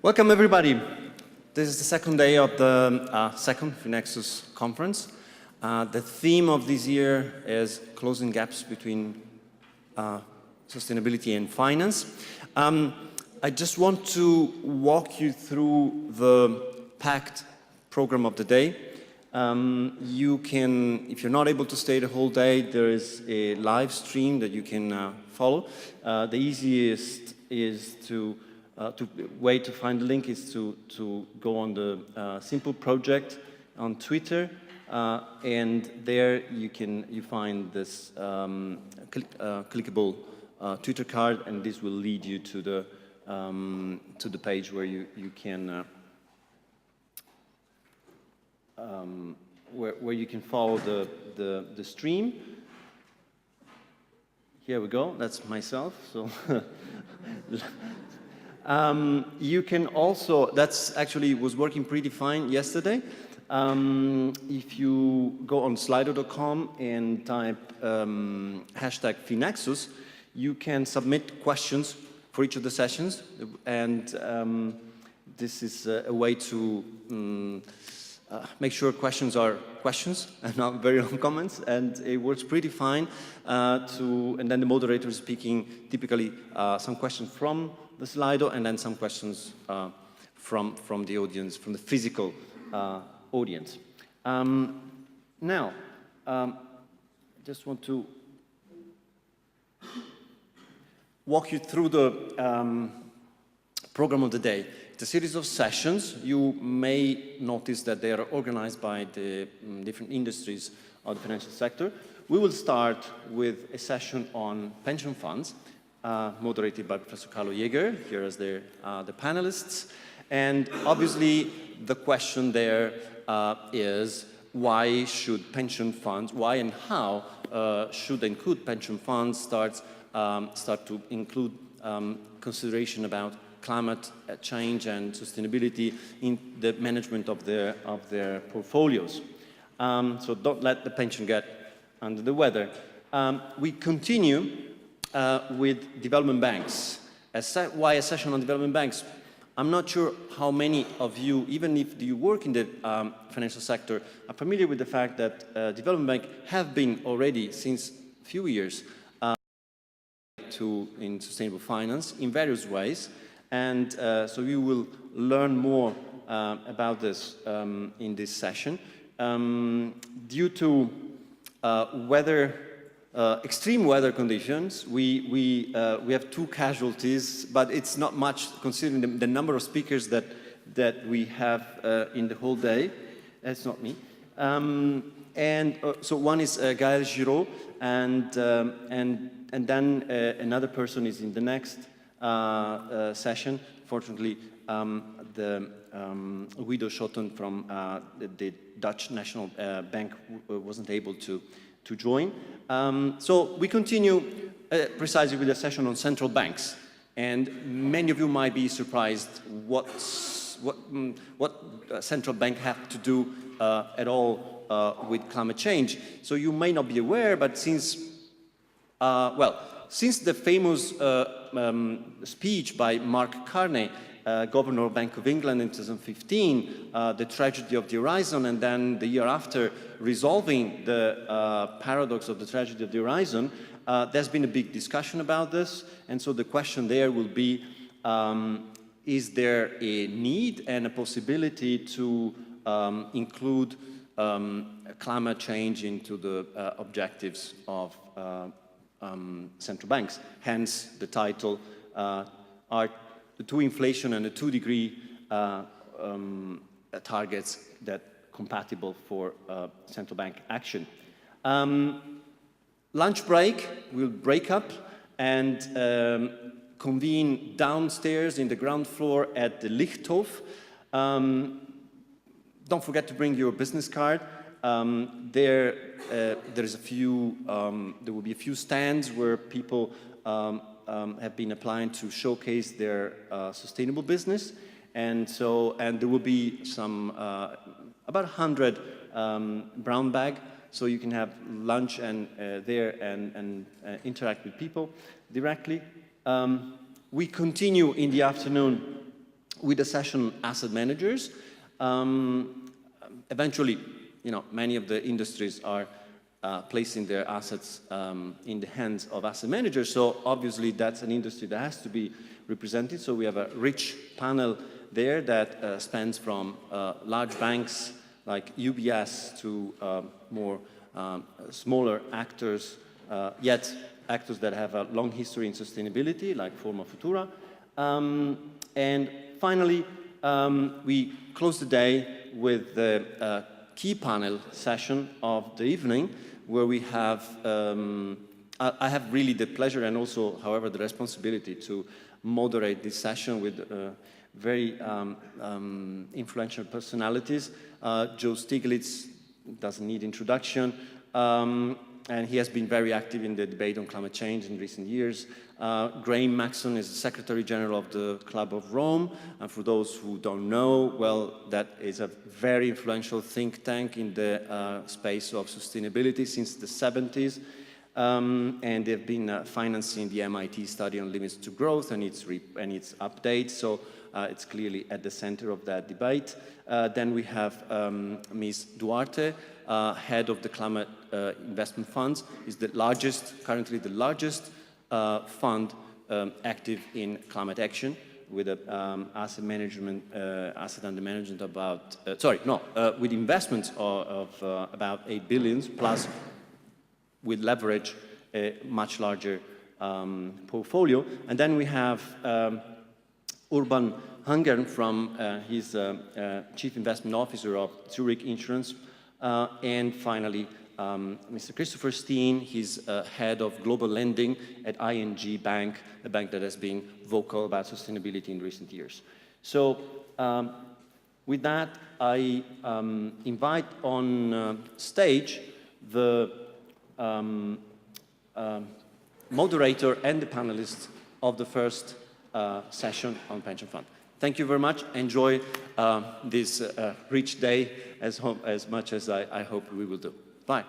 Welcome, everybody. This is the second day of the second Finexus conference. The theme of this year is closing gaps between sustainability and finance. I just want to walk you through the packed program of the day. You can, if you're not able to stay the whole day, there is a live stream that you can follow. The easiest is way to find the link is to go on the Simple Project on Twitter, and there you find this clickable Twitter card, and this will lead you to the page where you can where you can follow the stream. Here we go. That's myself. So. You can also, that's actually was working pretty fine yesterday. If you go on slido.com and type hashtag Finexus, you can submit questions for each of the sessions. And this is a way to make sure questions are questions and not very long comments. And it works pretty fine and then the moderator is speaking typically some questions from the Slido, and then some questions from the audience, from the physical audience. Now, I just want to walk you through the program of the day. It's a series of sessions. You may notice that they are organized by the different industries of the financial sector. We will start with a session on pension funds, moderated by Professor Carlo Jäger, here as the panelists. And obviously, the question there is why should pension funds, why and how should and could pension funds start to include consideration about climate change and sustainability in the management of their portfolios. So don't let the pension get under the weather. We continue with development banks. Why a session on development banks? I'm not sure how many of you, even if you work in the financial sector, are familiar with the fact that development banks have been already since a few years in sustainable finance in various ways. And so you will learn more about this in this session. Due to extreme weather conditions, we have 2 casualties, but it's not much considering the number of speakers that we have in the whole day. That's not me. So one is Gaël Giraud, and then another person is in the next session. Fortunately, Guido Schotten from the Dutch National Bank wasn't able to join. So we continue precisely with a session on central banks. And many of you might be surprised what central bank have to do at all with climate change. So you may not be aware, but since the famous speech by Mark Carney, Governor of Bank of England in 2015, the tragedy of the horizon, and then the year after resolving the paradox of the tragedy of the horizon, there's been a big discussion about this. And so the question there will be, is there a need and a possibility to include climate change into the objectives of central banks? Hence the title, are the 2 inflation and the 2-degree targets that compatible for central bank action. Lunch break, we'll break up and convene downstairs in the ground floor at the Lichthof. Don't forget to bring your business card. There will be a few stands where people have been applying to showcase their sustainable business, and there will be some about 100 brown bag, so you can have lunch and interact with people directly. We continue in the afternoon with the session asset managers. Eventually, many of the industries are placing their assets in the hands of asset managers. So obviously that's an industry that has to be represented. So we have a rich panel there that spans from large banks like UBS to more smaller actors, yet actors that have a long history in sustainability, like Forma Futura. And finally, we close the day with the key panel session of the evening, where we have, I have really the pleasure and also, however, the responsibility to moderate this session with very influential personalities. Joe Stiglitz doesn't need introduction, and he has been very active in the debate on climate change in recent years. Graham Maxon is the Secretary General of the Club of Rome, and for those who don't know, well, that is a very influential think tank in the space of sustainability since the 70s. And they've been financing the MIT study on limits to growth and its updates, so it's clearly at the center of that debate. Then we have Ms. Duarte, head of the Climate Investment Funds, is the largest, currently the largest fund active in climate action, with asset under management about, with investments of about 8 billion, plus with leverage a much larger portfolio. And then we have Urban Hungern from, he's Chief Investment Officer of Zurich Insurance. And finally, Mr. Christopher Steen, he's head of global lending at ING Bank, a bank that has been vocal about sustainability in recent years. So with that, I invite on stage the moderator and the panelists of the first session on pension fund. Thank you very much. Enjoy this rich day as much as I hope we will do. Bye.